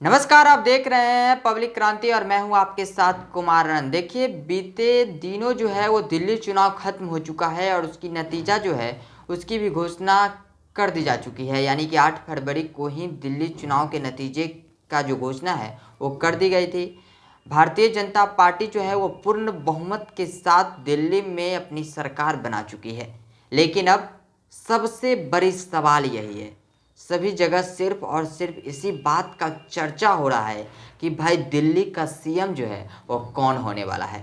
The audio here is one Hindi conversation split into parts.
नमस्कार, आप देख रहे हैं पब्लिक क्रांति और मैं हूं आपके साथ कुमार रन। देखिए, बीते दिनों जो है वो दिल्ली चुनाव खत्म हो चुका है और उसकी नतीजा जो है उसकी भी घोषणा कर दी जा चुकी है। यानी कि 8 फरवरी को ही दिल्ली चुनाव के नतीजे का जो घोषणा है वो कर दी गई थी। भारतीय जनता पार्टी जो है वो पूर्ण बहुमत के साथ दिल्ली में अपनी सरकार बना चुकी है। लेकिन अब सबसे बड़ी सवाल यही है, सभी जगह सिर्फ और सिर्फ इसी बात का चर्चा हो रहा है कि भाई दिल्ली का सीएम जो है वो कौन होने वाला है,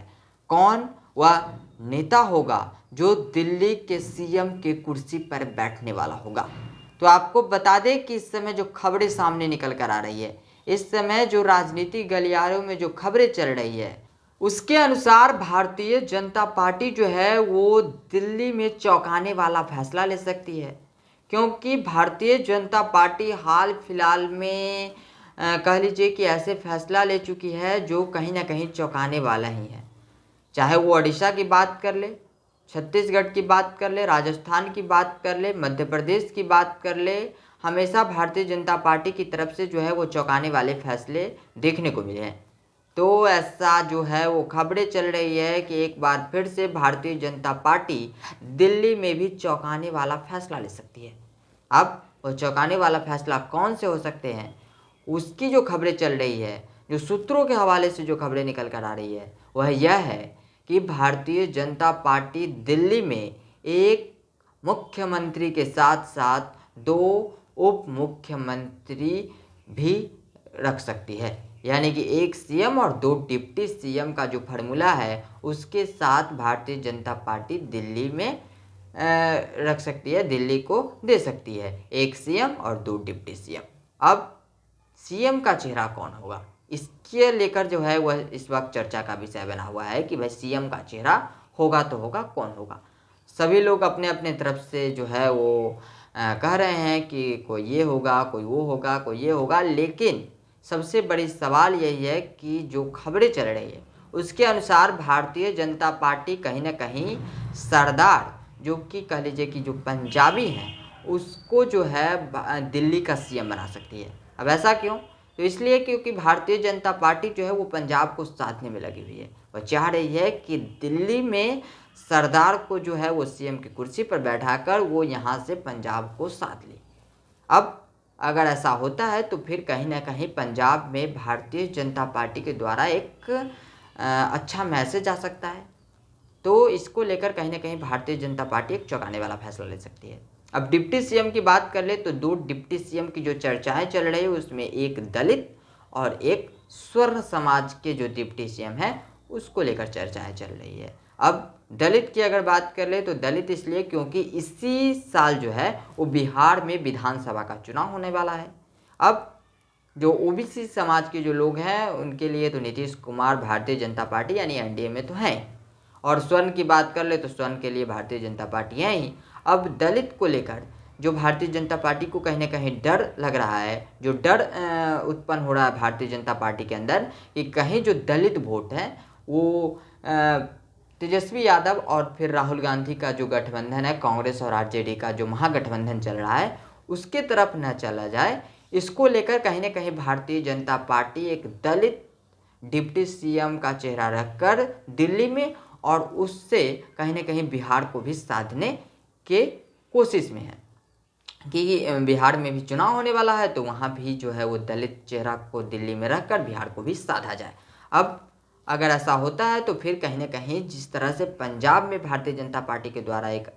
कौन वह नेता होगा जो दिल्ली के सीएम के कुर्सी पर बैठने वाला होगा। तो आपको बता दें कि इस समय जो खबरें सामने निकल कर आ रही है, इस समय जो राजनीतिक गलियारों में जो खबरें चल रही है उसके अनुसार भारतीय जनता पार्टी जो है वो दिल्ली में चौंकाने वाला फैसला ले सकती है। क्योंकि भारतीय जनता पार्टी हाल फिलहाल में कह लीजिए कि ऐसे फैसला ले चुकी है जो कहीं ना कहीं चौंकाने वाला ही है। चाहे वो उड़ीसा की बात कर ले, छत्तीसगढ़ की बात कर ले, राजस्थान की बात कर ले, मध्य प्रदेश की बात कर ले, हमेशा भारतीय जनता पार्टी की तरफ से जो है वो चौंकाने वाले फैसले देखने को मिले हैं। तो ऐसा जो है वो खबरें चल रही है कि एक बार फिर से भारतीय जनता पार्टी दिल्ली में भी चौंकाने वाला फैसला ले सकती है। अब वो चौंकाने वाला फैसला कौन से हो सकते हैं, उसकी जो खबरें चल रही है, जो सूत्रों के हवाले से जो खबरें निकल कर आ रही है वह यह है कि भारतीय जनता पार्टी दिल्ली में एक मुख्यमंत्री के साथ साथ 2 उप मुख्यमंत्री भी रख सकती है। यानी कि एक सीएम और 2 डिप्टी सीएम का जो फार्मूला है उसके साथ भारतीय जनता पार्टी दिल्ली में रख सकती है, दिल्ली को दे सकती है एक सीएम और 2 डिप्टी सीएम। अब सीएम का चेहरा कौन होगा, इसके लेकर जो है वह इस वक्त चर्चा का विषय बना हुआ है कि भाई सीएम का चेहरा होगा तो होगा, कौन होगा। सभी लोग अपने अपने तरफ से जो है वो कह रहे हैं कि कोई ये होगा, कोई वो होगा, कोई ये होगा। लेकिन सबसे बड़ी सवाल यही है कि जो खबरें चल रही है उसके अनुसार भारतीय जनता पार्टी कहीं ना कहीं सरदार, जो कि कह लीजिए कि जो पंजाबी हैं, उसको जो है दिल्ली का सीएम बना सकती है। अब ऐसा क्यों? तो इसलिए क्योंकि भारतीय जनता पार्टी जो है वो पंजाब को साधने में लगी हुई है। वह चाह रही है कि दिल्ली में सरदार को जो है वो सीएम की कुर्सी पर बैठाकर वो यहाँ से पंजाब को साध ले। अब अगर ऐसा होता है तो फिर कहीं ना कहीं पंजाब में भारतीय जनता पार्टी के द्वारा एक अच्छा मैसेज आ सकता है। तो इसको लेकर कहीं ना कहीं भारतीय जनता पार्टी एक चौंकाने वाला फैसला ले सकती है। अब डिप्टी सीएम की बात कर ले तो 2 डिप्टी सीएम की जो चर्चाएं चल रही है उसमें एक दलित और एक स्वर्ण समाज के जो डिप्टी सीएम हैं उसको लेकर चर्चाएं चल रही है। अब दलित की अगर बात कर ले तो दलित इसलिए क्योंकि इसी साल जो है वो बिहार में विधानसभा का चुनाव होने वाला है। अब जो ओबीसी समाज के जो लोग हैं उनके लिए तो नीतीश कुमार भारतीय जनता पार्टी यानी एनडीए में तो हैं, और स्वर्ण की बात कर ले तो स्वर्ण के लिए भारतीय जनता पार्टी है ही। अब दलित को लेकर जो भारतीय जनता पार्टी को कहीं ना कहीं डर लग रहा है, जो डर उत्पन्न हो रहा है भारतीय जनता पार्टी के अंदर कि कहीं जो दलित वोट है वो तेजस्वी यादव और फिर राहुल गांधी का जो गठबंधन है, कांग्रेस और आरजेडी का जो महागठबंधन चल रहा है, उसके तरफ न चला जाए। इसको लेकर कहीं ना कहीं भारतीय जनता पार्टी एक दलित डिप्टी सीएम का चेहरा रखकर दिल्ली में और उससे कहीं ना कहीं बिहार को भी साधने के कोशिश में है कि बिहार में भी चुनाव होने वाला है तो वहाँ भी जो है वो दलित चेहरा को दिल्ली में रखकर बिहार को भी साधा जाए। अब अगर ऐसा होता है तो फिर कहीं ना कहीं जिस तरह से पंजाब में भारतीय जनता पार्टी के द्वारा एक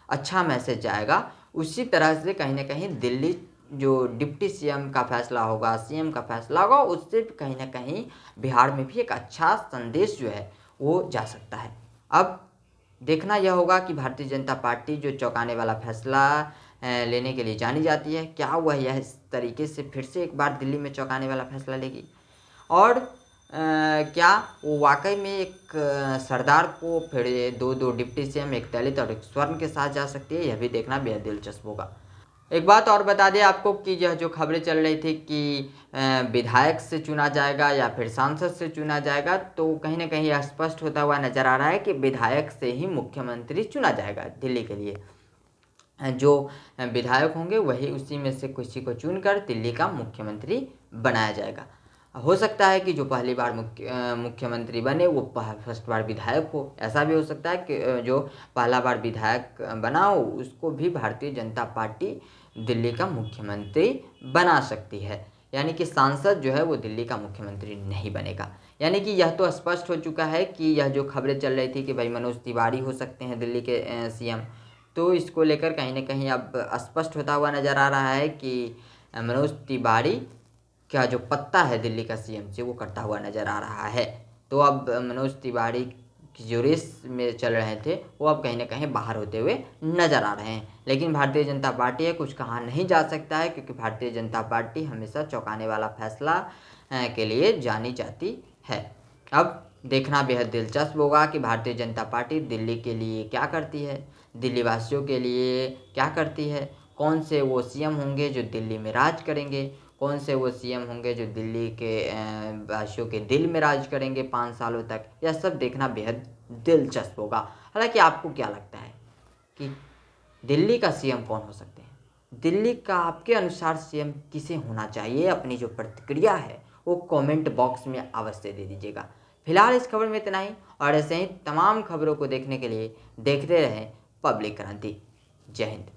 अच्छा मैसेज जाएगा, उसी तरह से कहीं ना कहीं दिल्ली जो डिप्टी सीएम का फैसला होगा, सीएम का फैसला होगा, उससे कहीं ना कहीं बिहार में भी एक अच्छा संदेश जो है वो जा सकता है। अब देखना यह होगा कि भारतीय जनता पार्टी जो चौंकाने वाला फैसला लेने के लिए जानी जाती है, क्या वह यह इस तरीके से फिर से एक बार दिल्ली में चौंकाने वाला फैसला लेगी, और क्या वो वाकई में एक सरदार को फिर 2 डिप्टी सीएम, एक दलित और एक स्वर्ण के साथ जा सकती है, यह भी देखना बेहद दिलचस्प होगा। एक बात और बता दें आपको कि यह जो खबरें चल रही थी कि विधायक से चुना जाएगा या फिर सांसद से चुना जाएगा, तो कहीं ना कहीं यह स्पष्ट होता हुआ नजर आ रहा है कि विधायक से ही मुख्यमंत्री चुना जाएगा दिल्ली के लिए। जो विधायक होंगे वही उसी में से किसी को चुनकर दिल्ली का मुख्यमंत्री बनाया जाएगा। हो सकता है कि जो पहली बार मुख्यमंत्री बने वो फर्स्ट बार विधायक हो। ऐसा भी हो सकता है कि जो पहला बार विधायक बना हो उसको भी भारतीय जनता पार्टी दिल्ली का मुख्यमंत्री बना सकती है। यानी कि सांसद जो है वो दिल्ली का मुख्यमंत्री नहीं बनेगा। यानी कि यह तो स्पष्ट हो चुका है कि यह जो खबरें चल रही थी कि भाई मनोज तिवारी हो सकते हैं दिल्ली के सीएम, तो इसको लेकर कहीं ना कहीं अब स्पष्ट होता हुआ नज़र आ रहा है कि मनोज तिवारी का जो पत्ता है दिल्ली का सीएम से वो करता हुआ नज़र आ रहा है। तो अब मनोज तिवारी की जो रेस में चल रहे थे वो अब कहीं ना कहीं बाहर होते हुए नज़र आ रहे हैं। लेकिन भारतीय जनता पार्टी है, कुछ कहा नहीं जा सकता है, क्योंकि भारतीय जनता पार्टी हमेशा चौंकाने वाला फैसला के लिए जानी जाती है। अब देखना बेहद दिलचस्प होगा कि भारतीय जनता पार्टी दिल्ली के लिए क्या करती है, दिल्ली वासियों के लिए क्या करती है। कौन से वो सीएम होंगे जो दिल्ली में राज करेंगे, कौन से वो सीएम होंगे जो दिल्ली के वासियों के दिल में राज करेंगे 5 सालों तक, यह सब देखना बेहद दिलचस्प होगा। हालांकि आपको क्या लगता है कि दिल्ली का सीएम कौन हो सकते हैं? दिल्ली का आपके अनुसार सीएम किसे होना चाहिए? अपनी जो प्रतिक्रिया है वो कमेंट बॉक्स में अवश्य दे दीजिएगा। फिलहाल इस खबर में इतना ही, और ऐसे ही तमाम खबरों को देखने के लिए देखते रहें पब्लिक क्रांति। जय हिंद।